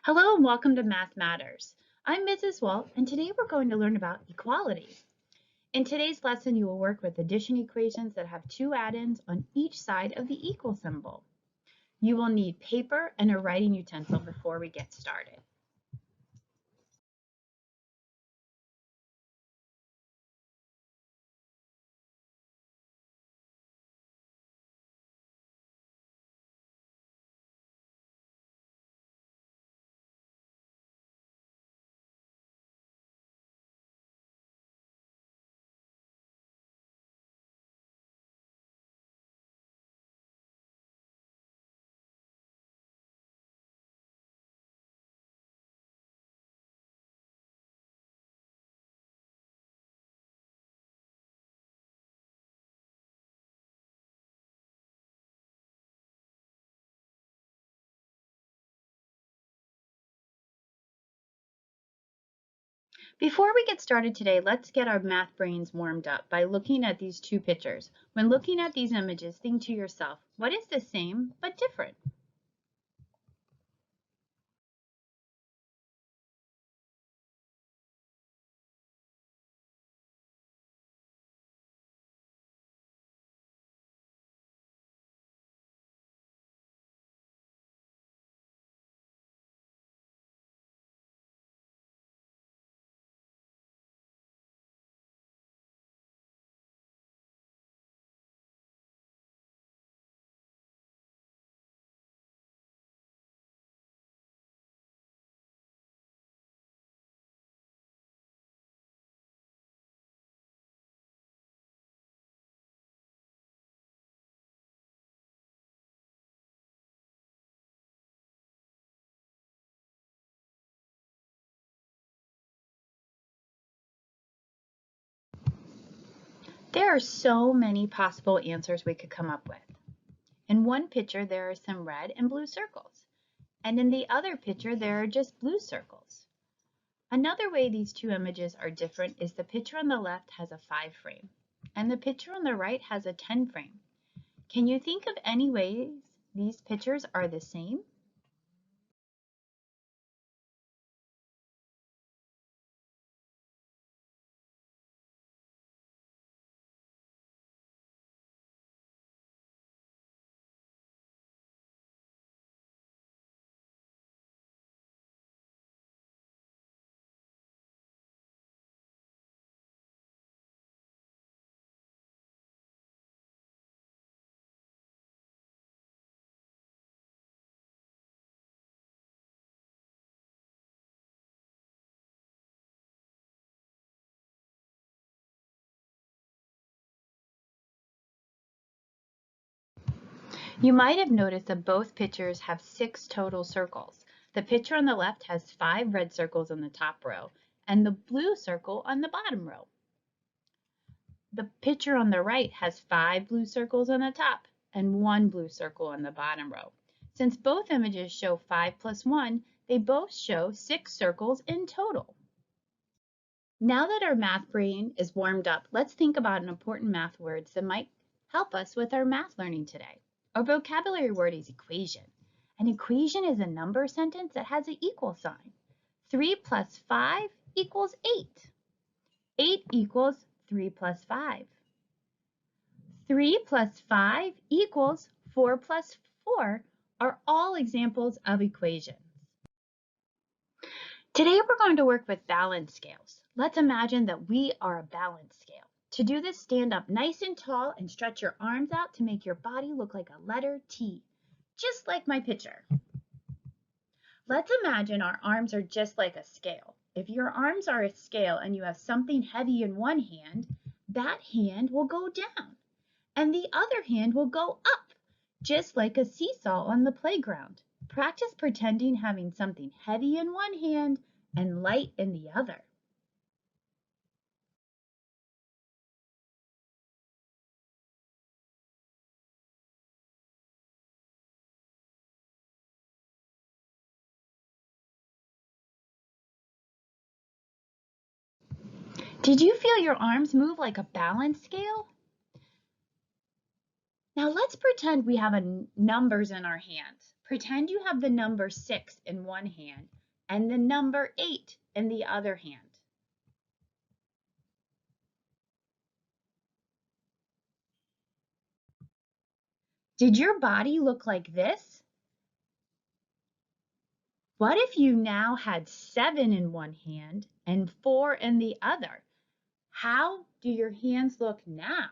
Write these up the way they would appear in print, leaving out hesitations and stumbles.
Hello and welcome to Math Matters. I'm Mrs. Walt and today we're going to learn about equality. In today's lesson you will work with addition equations that have two addends on each side of the equal symbol. You will need paper and a writing utensil before we get started. Before we get started today, let's get our math brains warmed up by looking at these two pictures. When looking at these images, think to yourself, what is the same but different? There are so many possible answers we could come up with. In one picture, there are some red and blue circles, and in the other picture, there are just blue circles. Another way these two images are different is the picture on the left has a 5 frame, and the picture on the right has a 10 frame. Can you think of any ways these pictures are the same? You might have noticed that both pictures have 6 total circles. The picture on the left has 5 red circles on the top row and the blue circle on the bottom row. The picture on the right has 5 blue circles on the top and 1 blue circle on the bottom row. Since both images show 5 plus 1, they both show 6 circles in total. Now that our math brain is warmed up, let's think about an important math words that might help us with our math learning today. Our vocabulary word is equation. An equation is a number sentence that has an equal sign. 3 plus 5 equals 8. 8 equals 3 plus 5. 3 plus 5 equals 4 plus 4 are all examples of equations. Today we're going to work with balance scales. Let's imagine that we are a balance scale. To do this, stand up nice and tall and stretch your arms out to make your body look like a letter T, just like my picture. Let's imagine our arms are just like a scale. If your arms are a scale and you have something heavy in one hand, that hand will go down and the other hand will go up, just like a seesaw on the playground. Practice pretending having something heavy in one hand and light in the other. Did you feel your arms move like a balance scale? Now let's pretend we have numbers in our hands. Pretend you have the number 6 in one hand and the number 8 in the other hand. Did your body look like this? What if you now had 7 in one hand and 4 in the other? How do your hands look now?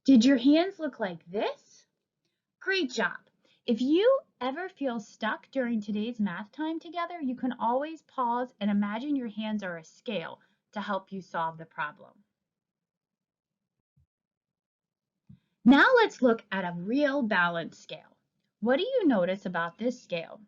Did your hands look like this? Great job. If you ever feel stuck during today's math time together, you can always pause and imagine your hands are a scale to help you solve the problem. Now let's look at a real balance scale. What do you notice about this scale?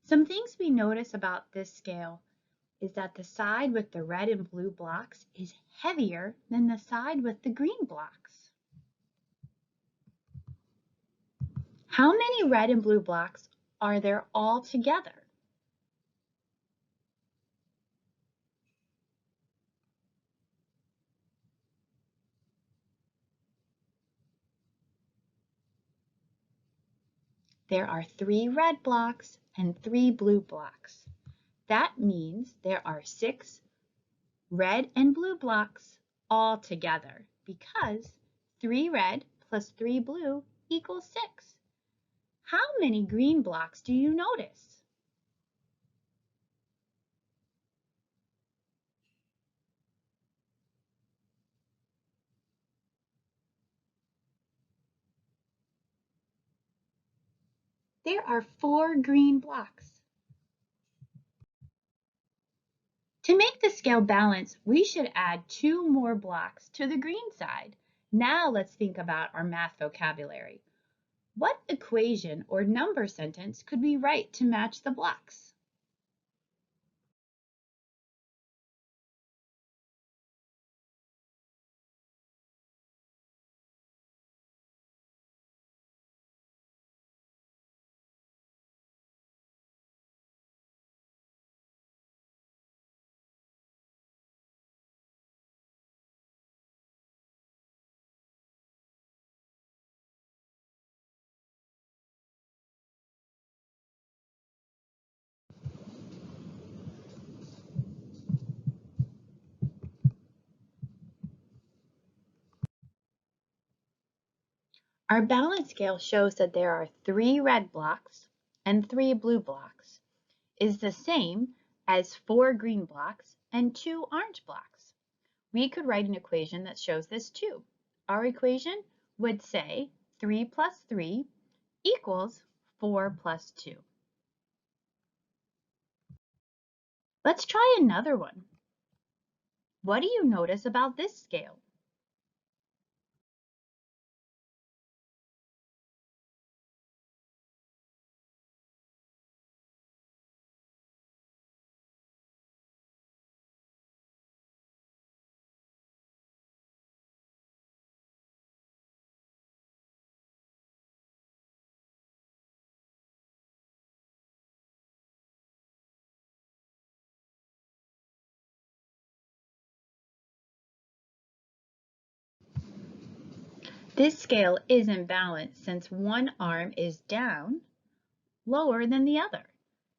Some things we notice about this scale is that the side with the red and blue blocks is heavier than the side with the green blocks. How many red and blue blocks are there all together? There are 3 red blocks and 3 blue blocks. That means there are 6 red and blue blocks all together because 3 red plus 3 blue equals 6. How many green blocks do you notice? There are 4 green blocks. To make the scale balance, we should add 2 more blocks to the green side. Now let's think about our math vocabulary. What equation or number sentence could we write to match the blocks? Our balance scale shows that there are 3 red blocks and 3 blue blocks, is the same as 4 green blocks and 2 orange blocks. We could write an equation that shows this too. Our equation would say 3 plus 3 equals 4 plus 2. Let's try another one. What do you notice about this scale? This scale isn't balanced since one arm is down, lower than the other.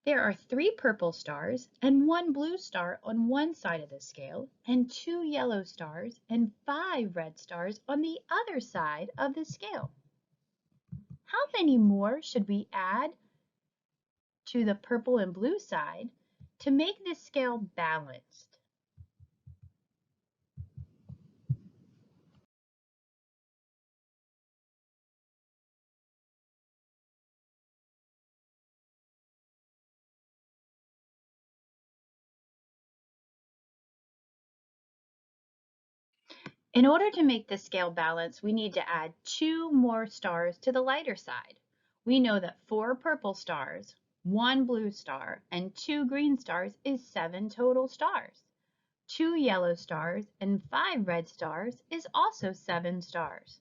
There are 3 purple stars and 1 blue star on one side of the scale, and 2 yellow stars and 5 red stars on the other side of the scale. How many more should we add to the purple and blue side to make this scale balanced? In order to make the scale balance, we need to add 2 more stars to the lighter side. We know that 4 purple stars, 1 blue star, and 2 green stars is 7 total stars. 2 yellow stars, and 5 red stars is also 7 stars.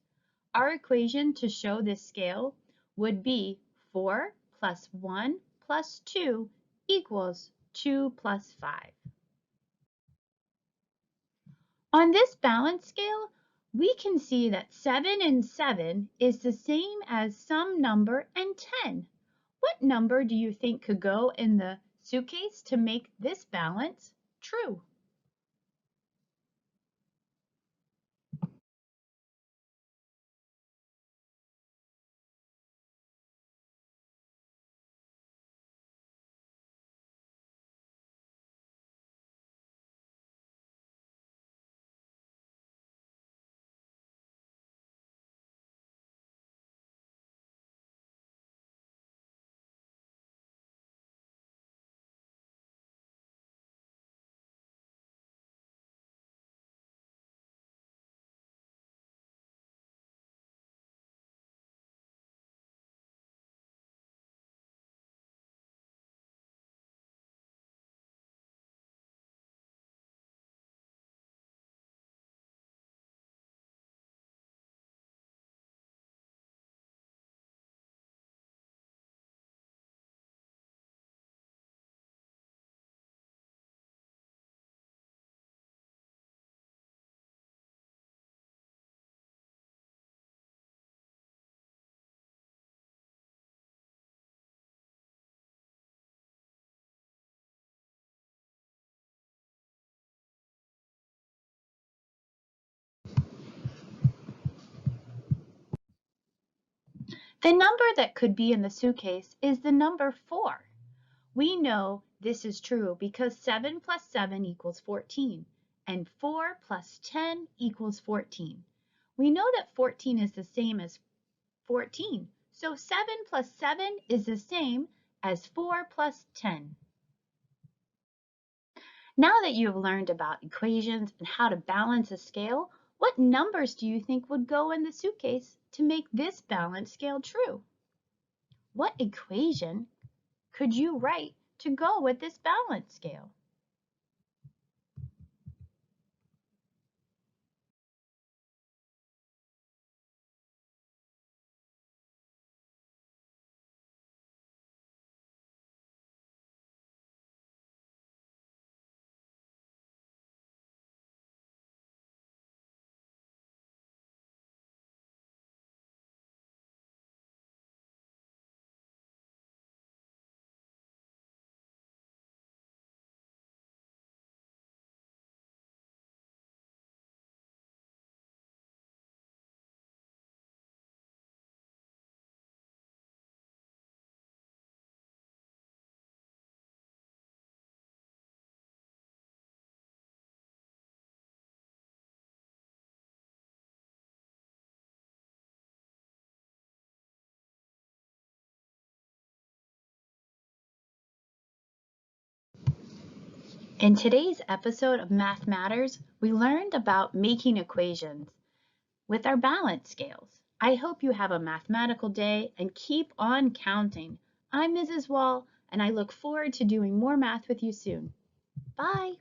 Our equation to show this scale would be 4 plus 1 plus 2 equals 2 plus 5. On this balance scale, we can see that 7 and 7 is the same as some number and 10. What number do you think could go in the suitcase to make this balance true? The number that could be in the suitcase is the number 4. We know this is true because 7 plus 7 equals 14, and 4 plus 10 equals 14. We know that 14 is the same as 14, so 7 plus 7 is the same as 4 plus 10. Now that you have learned about equations and how to balance a scale, what numbers do you think would go in the suitcase to make this balance scale true? What equation could you write to go with this balance scale? In today's episode of Math Matters, we learned about making equations with our balance scales. I hope you have a mathematical day and keep on counting. I'm Mrs. Wall, and I look forward to doing more math with you soon. Bye.